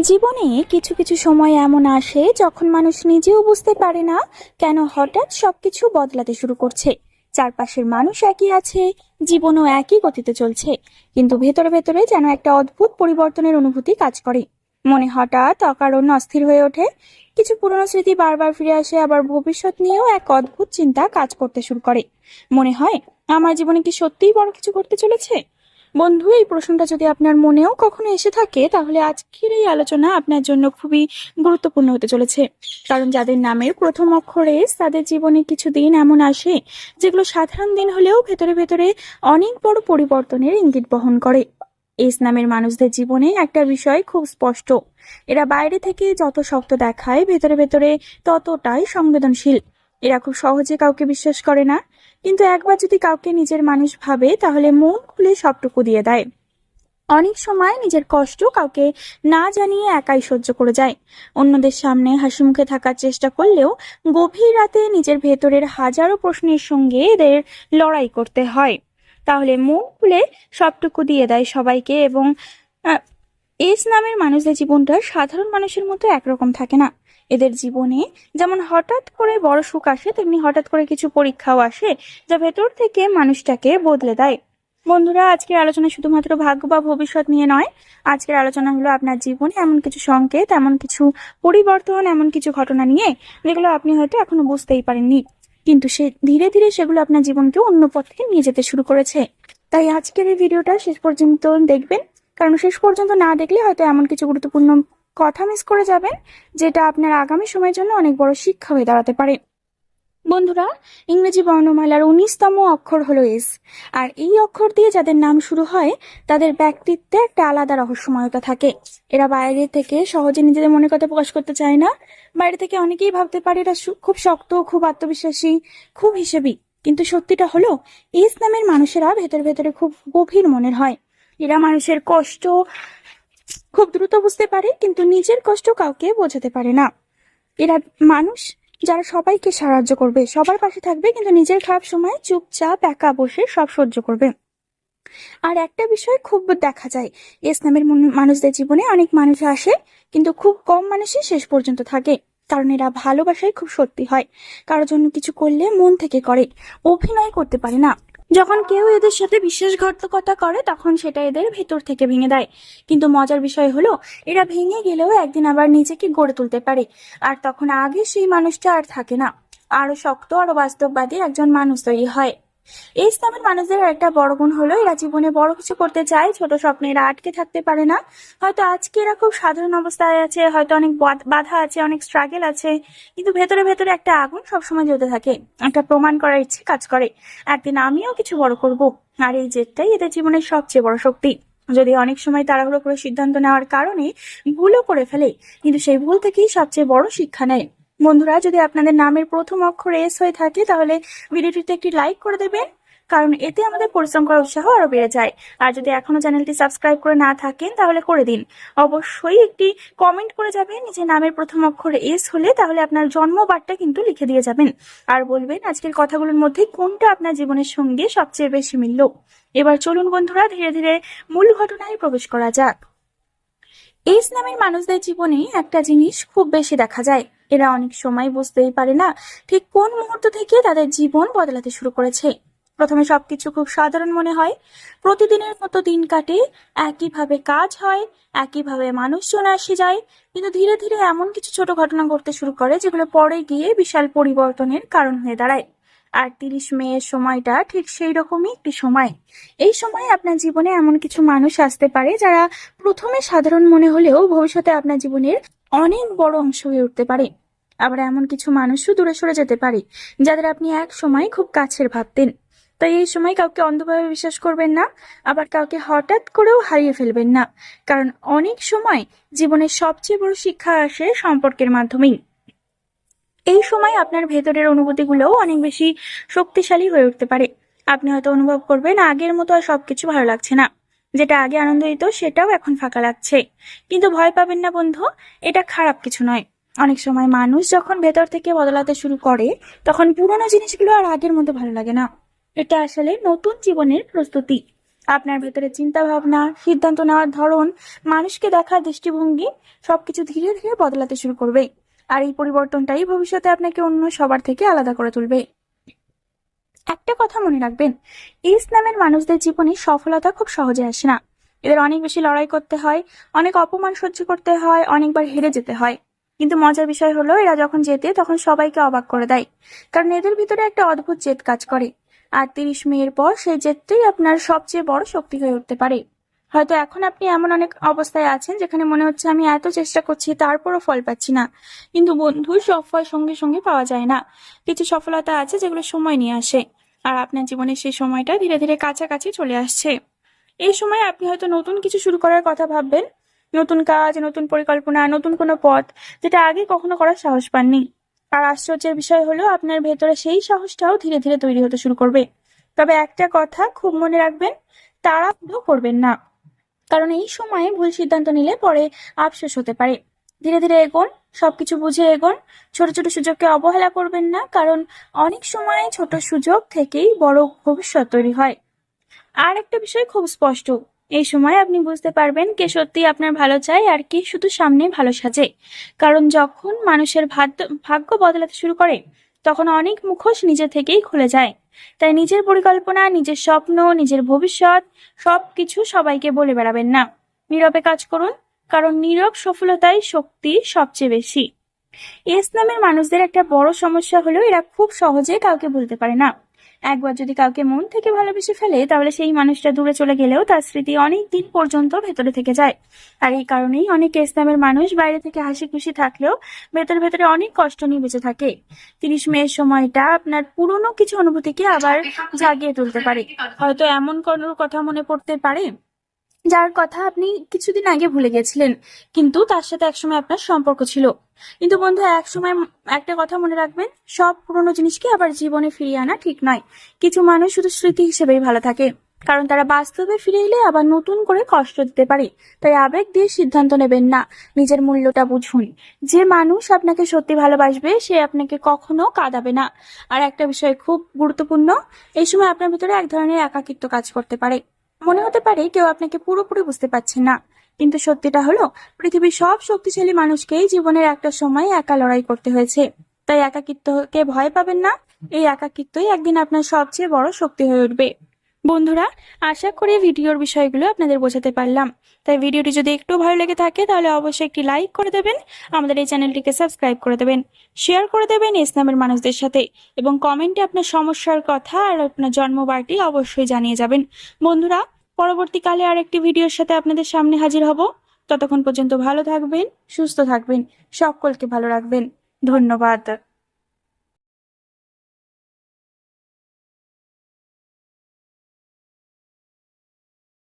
জীবনে কিছু কিছু সময় এমন আসে যখন মানুষ নিজেও বুঝতে পারে না কেন হঠাৎ সবকিছু বদলাতে শুরু করছে। চারপাশের মানুষ একই আছে, জীবনও একই গতিতে চলছে, কিন্তু ভেতরে ভেতরে যেন একটা অদ্ভুত পরিবর্তনের অনুভূতি কাজ করে। মনে হঠাৎ অকারণ অস্থির হয়ে ওঠে, কিছু পুরনো স্মৃতি বারবার ফিরে আসে, আবার ভবিষ্যৎ নিয়েও এক অদ্ভুত চিন্তা কাজ করতে শুরু করে। মনে হয়, আমার জীবনে কি সত্যিই বড় কিছু ঘটতে চলেছে? বন্ধু, এই প্রশ্নটা যদি আপনার মনেও কখনো এসে থাকে, তাহলে আজকের এই আলোচনা আপনার জন্য খুবই গুরুত্বপূর্ণ হতে চলেছে। কারণ যাদের নামের প্রথম অক্ষর এস, তাদের জীবনে কিছু দিন এমন আসে যেগুলো সাধারণ দিন হলেও ভেতরে ভেতরে অনেক বড় পরিবর্তনের ইঙ্গিত বহন করে। এস নামের মানুষদের জীবনে একটা বিষয় খুব স্পষ্ট, এরা বাইরে থেকে যত শক্ত দেখায়, ভেতরে ভেতরে ততটাই সংবেদনশীল। এরা খুব সহজে কাউকে বিশ্বাস করে না, কিন্তু একবার যদি কাউকে নিজের মানুষ ভাবে, তাহলে মন খুলে সবটুকু দিয়ে দেয়। অনেক সময় নিজের কষ্ট কাউকে না জানিয়ে একাই সহ্য করে যায়। অন্যদের সামনে হাসি মুখে থাকার চেষ্টা করলেও গভীর রাতে নিজের ভেতরের হাজারো প্রশ্নের সঙ্গে এদের লড়াই করতে হয়। তাহলে মন খুলে সবটুকু দিয়ে দেয় সবাইকে। এবং আহ, এস নামের মানুষদের জীবনটা সাধারণ মানুষের মতো একরকম থাকে না। এদের জীবনে যেমন হঠাৎ করে বড় সুখ আসে, তেমনি হঠাৎ করে কিছু পরীক্ষাও আসে, যা ভেতর থেকে মানুষটাকে বদলে দেয়। বন্ধুরা, আজকের আলোচনা শুধুমাত্র ভাগ্য বা ভবিষ্যৎ নিয়ে নয়। আজকের আলোচনা হলো আপনার জীবনে এমন কিছু সংকেত, এমন কিছু পরিবর্তন, এমন কিছু ঘটনা নিয়ে যেগুলো আপনি হয়তো এখনো বুঝতেই পারেননি, কিন্তু সে ধীরে ধীরে সেগুলো আপনার জীবনকে অন্য পথে নিয়ে যেতে শুরু করেছে। তাই আজকের এই ভিডিওটা শেষ পর্যন্ত দেখবেন, কারণ শেষ পর্যন্ত না দেখলে হয়তো এমন কিছু গুরুত্বপূর্ণ কথা মিস করে যাবেন, যেটা আপনার আগামী সময়ের জন্য অনেক বড় শিক্ষা হয়ে দাঁড়াতে পারে। বন্ধুরা, ইংরেজি বর্ণমালার 19তম অক্ষর হলো এস। আর এই অক্ষর দিয়ে যাদের নাম শুরু হয়, তাদের ব্যক্তিত্বে একটা আলাদা রহস্যময়তা থাকে। এরা বাইরে থেকে সহজে নিজেদের মনের কথা প্রকাশ করতে চায় না। বাইরে থেকে অনেকেই ভাবতে পারে এরা খুব শক্ত, খুব আত্মবিশ্বাসী, খুব হিসেবি, কিন্তু সত্যিটা হলো, এস নামের মানুষেরা ভেতরে ভেতরে খুব গভীর মনের হয়। এরা মানুষের কষ্ট খুব দ্রুত বুঝতে পারে, কিন্তু নিজের কষ্ট কাউকে বোঝাতে পারে না। এরা মানুষ যারা সবাইকে সাহায্য করবে, সবার পাশে থাকবে, কিন্তু নিজের খারাপ সময় চুপচাপ একা বসে সব সহ্য করবে। আর একটা বিষয় খুব দেখা যায়, এস নামের মানুষদের জীবনে অনেক মানুষ আসে, কিন্তু খুব কম মানুষই শেষ পর্যন্ত থাকে। কারণ এরা ভালোবাসায় খুব সত্যি হয়, কারোর জন্য কিছু করলে মন থেকে করে, অভিনয় করতে পারে না। যখন কেউ এদের সাথে বিশ্বাসঘাতকতা করে, তখন সেটা এদের ভেতর থেকে ভেঙে দেয়। কিন্তু মজার বিষয় হলো, এরা ভেঙে গেলেও একদিন আবার নিজেকে গড়ে তুলতে পারে। আর তখন আগে সেই মানুষটা আর থাকে না, আরো শক্ত, আরো বাস্তববাদী একজন মানুষ তৈরি হয়। এই স্তরের মানুষদের একটা বড় গুণ হলো, এরা জীবনে বড় কিছু করতে চায়, ছোট স্বপ্নে এরা আটকে থাকতে পারে না। হয়তো আজকে এরা খুব সাধারণ অবস্থায় আছে, হয়তো অনেক বাধা আছে, অনেক স্ট্রাগল আছে, কিন্তু ভেতরে ভেতরে একটা আগুন সবসময় জ্বলতে থাকে, একটা প্রমাণ করার ইচ্ছে কাজ করে, একদিন আমিও কিছু বড় করব। আর এই জেদটাই এদের জীবনের সবচেয়ে বড় শক্তি। যদি অনেক সময় তাড়াহুড়ো করে সিদ্ধান্ত নেওয়ার কারণে ভুলও করে ফেলে, কিন্তু সেই ভুল থেকেই সবচেয়ে বড় শিক্ষা নেয়। বন্ধুরা, যদি আপনাদের নামের প্রথম অক্ষর এস হয়ে থাকে, তাহলে ভিডিওটিতে একটি লাইক করে দেবেন, কারণ এতে আমাদের পরিশ্রম করার উৎসাহ আরো বেড়ে যায়। আর যদি এখনো চ্যানেলটি সাবস্ক্রাইব করে না থাকেন, তাহলে করে দিন। অবশ্যই একটি কমেন্ট করে যাবেন নিজের নামের প্রথম অক্ষর এস হলে, তাহলে আপনার জন্মবারটা কিন্তু লিখে দিয়ে যাবেন, আর বলবেন আজকের কথাগুলোর মধ্যে কোনটা আপনার জীবনের সঙ্গে সবচেয়ে বেশি মিলল। এবার চলুন বন্ধুরা, ধীরে ধীরে মূল ঘটনায় প্রবেশ করা যাক। এস নামের মানুষদের জীবনে একটা জিনিস খুব বেশি দেখা যায়, এরা অনেক সময় বুঝতেই পারে না ঠিক কোন মুহূর্ত থেকে তাদের জীবন বদলাতে শুরু করেছে। প্রথমে সবকিছু খুব সাধারণ মনে হয়, প্রতিদিনের মতো দিন কাটে, একইভাবে কাজ হয়, একইভাবে মানুষজন আসে যায়, কিন্তু ধীরে ধীরে এমন কিছু ছোট ঘটনা ঘটতে শুরু করে যেগুলো পরে গিয়ে বিশাল পরিবর্তনের কারণ হয়ে দাঁড়ায়। আর 30 মের সময়টা ঠিক সেই রকমই একটি সময়। এই সময় আপনার জীবনে এমন কিছু মানুষ আসতে পারে যারা প্রথমে সাধারণ মনে হলেও ভবিষ্যতে আপনার জীবনের অনেক বড় অংশ হয়ে উঠতে পারে। আবার এমন কিছু মানুষও দূরে সরে যেতে পারে, যাদের আপনি এক সময় খুব কাছের ভাবতেন। তাই এই সময় কাউকে অন্ধভাবে বিশ্বাস করবেন না, আবার কাউকে হঠাৎ করেও হারিয়ে ফেলবেন না, কারণ অনেক সময় জীবনের সবচেয়ে বড় শিক্ষা আসে সম্পর্কের মাধ্যমেই। এই সময় আপনার ভেতরের অনুভূতিগুলোও অনেক বেশি শক্তিশালী হয়ে উঠতে পারে। আপনি হয়তো অনুভব করবেন আগের মতো আর সবকিছু ভালো লাগছে না, যেটা আগে আনন্দ দিত সেটাও এখন ফাঁকা লাগছে। কিন্তু ভয় পাবেন না বন্ধু, এটা খারাপ কিছু নয়। অনেক সময় মানুষ যখন ভেতর থেকে বদলাতে শুরু করে, তখন পুরোনো জিনিসগুলো আর আগের মতো ভালো লাগে না। এটা আসলে নতুন জীবনের প্রস্তুতি। আপনার ভেতরে চিন্তা ভাবনা, সিদ্ধান্ত নেওয়ার ধরন, মানুষকে দেখার দৃষ্টিভঙ্গি সবকিছু ধীরে ধীরে বদলাতে শুরু করবে। আর এই পরিবর্তনটাই ভবিষ্যতে আপনাকে অন্য সবার থেকে আলাদা করে তুলবে। একটা কথা মনে রাখবেন, ইসলামের মানুষদের জীবনে সফলতা খুব সহজে আসে না। এদের অনেক বেশি লড়াই করতে হয়, অনেক অপমান সহ্য করতে হয়, অনেকবার হেরে যেতে হয়। কিন্তু মজার বিষয় হলো, এরা যখন জেতে তখন সবাইকে অবাক করে দেয়। কারণ এদের ভিতরে একটা অদ্ভুত জেদ কাজ করে। আর 30 মের পর সেই জেদটাই আপনার সবচেয়ে বড় শক্তি হয়ে উঠতে পারে। হয়তো এখন আপনি এমন অনেক অবস্থায় আছেন যেখানে মনে হচ্ছে আমি এত চেষ্টা করছি তারপরও ফল পাচ্ছি না। কিন্তু বন্ধু, সব ফল সঙ্গে সঙ্গে পাওয়া যায় না। কিছু সফলতা আছে যেগুলো সময় নিয়ে আসে, আর আপনার জীবনের সেই সময়টা ধীরে ধীরে কাছাকাছি চলে আসছে। এই সময় আপনি হয়তো নতুন কিছু শুরু করার কথা ভাববেন, নতুন কাজ, নতুন পরিকল্পনা, নতুন কোনো পথ যেটা আগে কখনো করার সাহস পাননি। আর আশ্চর্যের বিষয় হলো, আপনার ভেতরে সেই সাহসটাও ধীরে ধীরে তৈরি হতে শুরু করবে। তবে একটা কথা খুব মনে রাখবেন, তাড়াহুড়ো করবেন না। কারণ এই সময়ে ভুল সিদ্ধান্ত নিলে পরে আফসোস হতে পারে। ধীরে ধীরে এগোন, সবকিছু বুঝে এগোন। ছোট ছোট সুযোগকে অবহেলা করবেন না, কারণ অনেক সময় ছোট সুযোগ থেকেই বড় ভবিষ্যৎ তৈরি হয়। আর একটা বিষয় খুব স্পষ্ট, এই সময় আপনি বুঝতে পারবেন কে সত্যি আপনার ভালো চায় আর কে শুধু সামনে ভালো সাজে। কারণ যখন মানুষের ভাগ্য বদলাতে শুরু করে, তখন অনেক মুখোশ নিজে থেকেই খুলে যায়। তাই নিজের পরিকল্পনা, নিজের স্বপ্ন, নিজের ভবিষ্যৎ সবকিছু সবাইকে বলে বেড়াবেন না। নীরবে কাজ করুন, কারণ নীরব সফলতাই শক্তি সবচেয়ে বেশি। ইসলামের মানুষদের একটা বড় সমস্যা হলো, এরা খুব সহজে কাউকে ভুলতে পারে না। একবার যদি কাউকে মন থেকে ভালোবেসে ফেলে, তাহলে সেই মানুষটা দূরে চলে গেলেও তার স্মৃতি অনেক দিন পর্যন্ত ভেতরে থেকে যায়। আর এই কারণেই অনেক ইসলামের মানুষ বাইরে থেকে হাসি খুশি থাকলেও ভেতরে ভেতরে অনেক কষ্ট নিয়ে বেঁচে থাকে। 30 মের সময়টা আপনার পুরনো কিছু অনুভূতিকে আবার জাগিয়ে তুলতে পারে। হয়তো এমন কোনো কথা মনে পড়তে পারে যার কথা আপনি কিছুদিন আগে ভুলে গেছিলেন, কিন্তু তার সাথে একসময় আপনার সম্পর্ক ছিল। কিন্তু বন্ধু, একসময় একটা কথা মনে রাখবেন, সব পুরনো জিনিসকে আবার জীবনে ফিরিয়ে আনা ঠিক নয়। কিছু মানুষ শুধু স্মৃতি হিসেবেই ভালো থাকে, কারণ তারা বাস্তবে ফিরে এলে আবার নতুন করে কষ্ট দিতে পারে। তাই আবেগ দিয়ে সিদ্ধান্ত নেবেন না, নিজের মূল্যটা বুঝুন। যে মানুষ আপনাকে সত্যি ভালোবাসবে সে আপনাকে কখনো কাঁদাবে না। আর একটা বিষয় খুব গুরুত্বপূর্ণ, এই সময় আপনার ভিতরে এক ধরনের একাকিত্ব কাজ করতে পারে। মনে হতে পারে কেউ আপনাকে পুরোপুরি বুঝতে পারছে না। কিন্তু সত্যিটা হলো, পৃথিবীর সব শক্তিশালী মানুষকেই জীবনের একটা সময় একা লড়াই করতে হয়েছে। তাই একাকিত্বকে ভয় পাবেন না। এই একাকিত্বই একদিন আপনার সবচেয়ে বড় শক্তি হয়ে উঠবে। বন্ধুরা, আশা করি ভিডিওর বিষয়গুলো আপনাদের বোঝাতে পারলাম। তাই ভিডিওটি যদি একটু ভালো লেগে থাকে তাহলে অবশ্যই একটি লাইক করে দেবেন, আমাদের এই চ্যানেলটিকে সাবস্ক্রাইব করে দেবেন, শেয়ার করে দেবেন ইসলামের মানুষদের সাথে, এবং কমেন্টে আপনার সমস্যার কথা আর আপনার জন্মবারটি অবশ্যই জানিয়ে যাবেন। বন্ধুরা, পরবর্তীকালে আর একটি ভিডিওর সাথে আপনাদের সামনে হাজির হব। ততক্ষণ পর্যন্ত ভালো থাকবেন, সুস্থ থাকবেন, সকলকে ভালো রাখবেন। ধন্যবাদ।